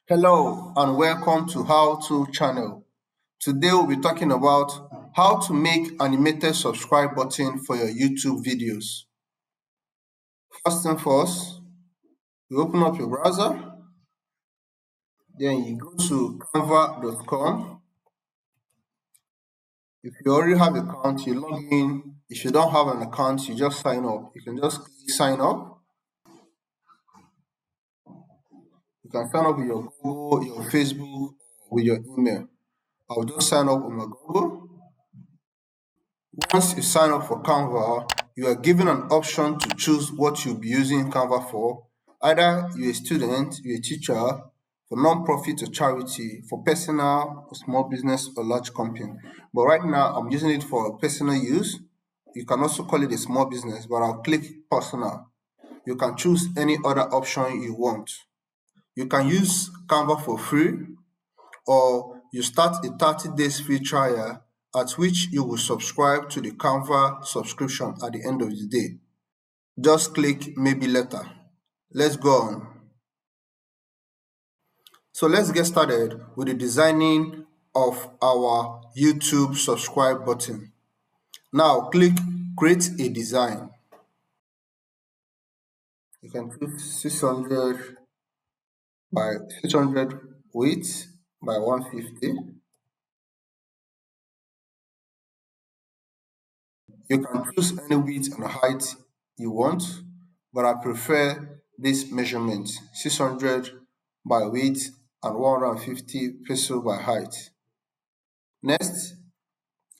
Hello and welcome to How To channel. Today we'll be talking about how to make animated subscribe button for your YouTube videos. First thing first, you open up your browser, then you go to canva.com. If you already have an account, you log in. If you don't have an account, you just sign up. You can just click sign up. You can sign up with your Google, your Facebook, with your email. I'll just sign up with my Google. Once you sign up for Canva, you are given an option to choose what you'll be using Canva for. Either you're a student, you're a teacher, for non-profit or charity, for personal, small business or large company. But right now, I'm using it for personal use. You can also call it a small business, but I'll click personal. You can choose any other option you want. You can use Canva for free, or you start a 30 days free trial at which you will subscribe to the Canva subscription at the end of the day. Just click maybe later. Let's go on. So let's get started with the designing of our YouTube subscribe button. Now click create a design. You can click 600 by 600 width by 150. You can choose any width and height you want, but I prefer this measurement 600 by width and 150 pixels by height. Next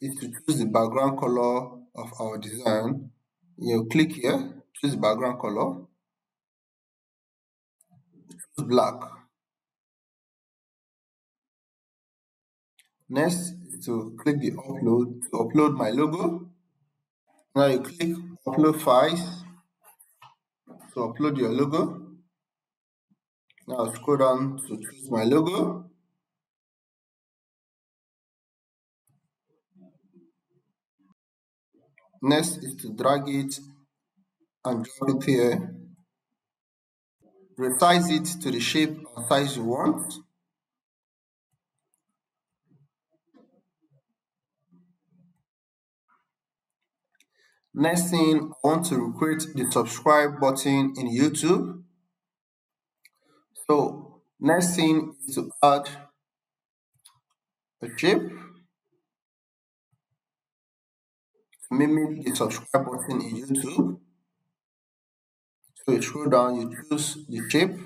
is to choose the background color of our design. You click here, choose the background color, choose black. Next is to click the upload to upload my logo. Now you click upload files to upload your logo. Now scroll down to choose my logo. Next is to drag it and drop it here. Resize it to the shape and size you want. Next thing, I want to create the subscribe button in YouTube. So next thing is to add a shape to mimic the subscribe button in YouTube. So you scroll down, you choose the shape,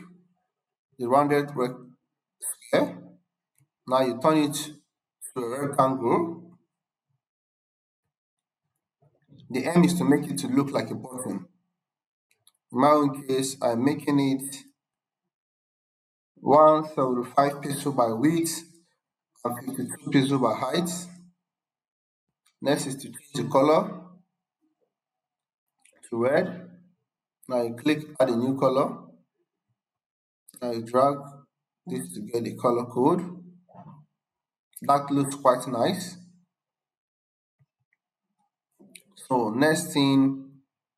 the rounded square. Now you turn it to a rectangle. The aim is to make it to look like a button. In my own case, I'm making it 175 pixels by width and 52 pixels by height. Next is to change the color to red. Now you click add a new color. Now you drag this to get the color code. That looks quite nice. So next thing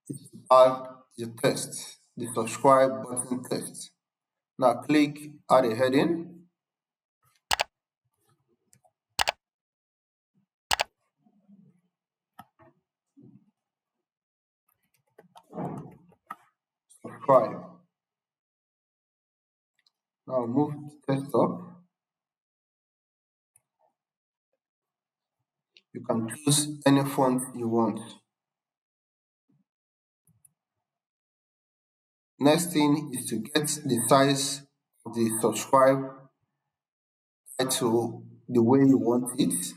is to add the text, the subscribe button text. Now click add a heading. Subscribe. Now move the text up. You can choose any font you want. Next thing is to get the size of the subscribe title the way you want it.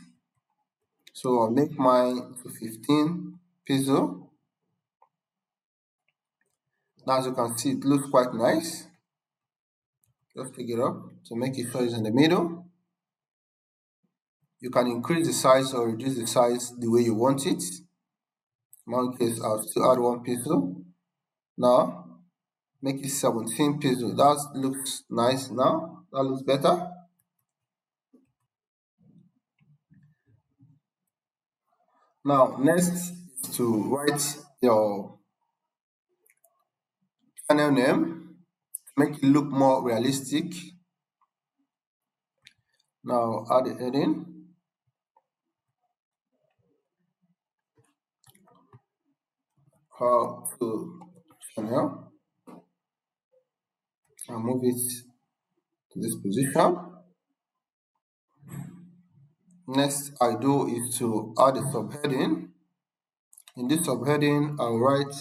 So I'll make mine to 15 pixel. Now as you can see, it looks quite nice. Just take it up to make it sure it's in the middle. You can increase the size or reduce the size the way you want it. In my case, I'll still add 1 pixel. Now make it 17 pixel. That looks nice now. That looks better. Now next is to write your channel name to make it look more realistic. Now add the heading. How to channel and move it to this position. Next I do is to add a subheading. In this subheading, I'll write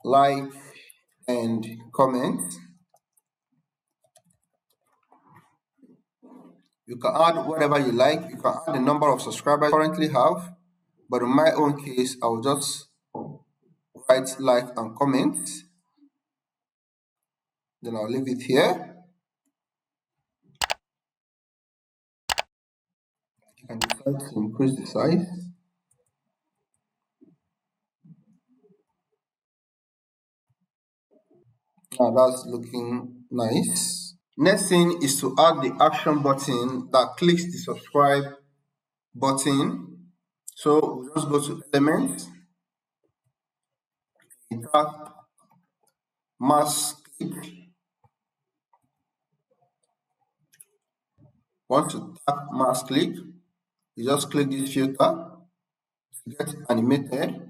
like and comment. You can add whatever you like. You can add the number of subscribers you currently have, but in my own case, I'll just write like and comment. Then I'll leave it here. You can decide to increase the size. Now that's looking nice. Next thing is to add the action button that clicks the subscribe button. So we'll just go to element, tap mass click. Once you tap mass click, you just click this filter to get animated.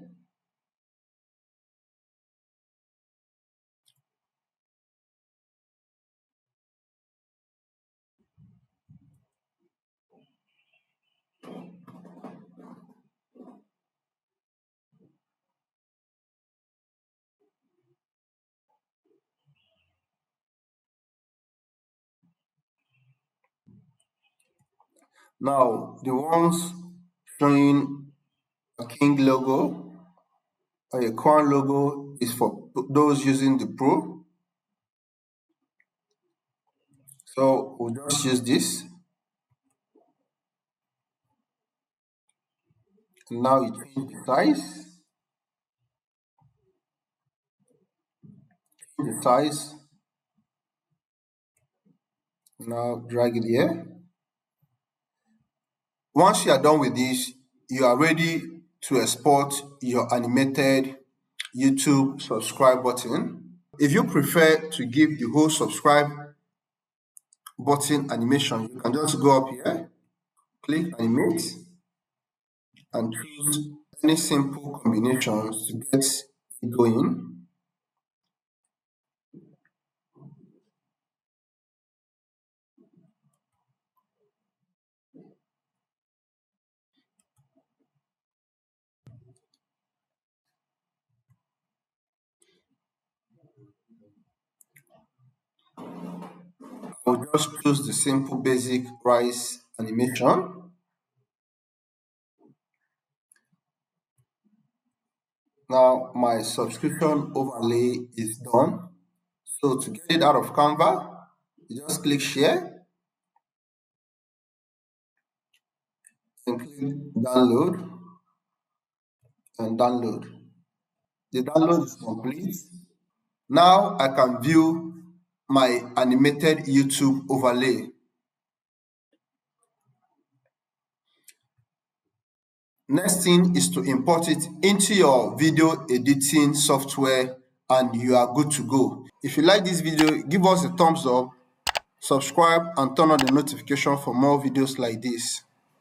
Now the ones showing a king logo or a crown logo is for those using the Pro. So we'll just use this. And now you change the size. Change the size. Now drag it here. Once you are done with this, you are ready to export your animated YouTube subscribe button. If you prefer to give the whole subscribe button animation, you can just go up here, click animate, and choose any simple combinations to get it going. I'll just choose the simple basic rice animation. Now my subscription overlay is done. So to get it out of Canva, you just click share and click download and download. The download is complete. Now I can view my animated YouTube overlay. Next thing is to import it into your video editing software and you are good to go. If you like this video, give us a thumbs up, subscribe and turn on the notification for more videos like this.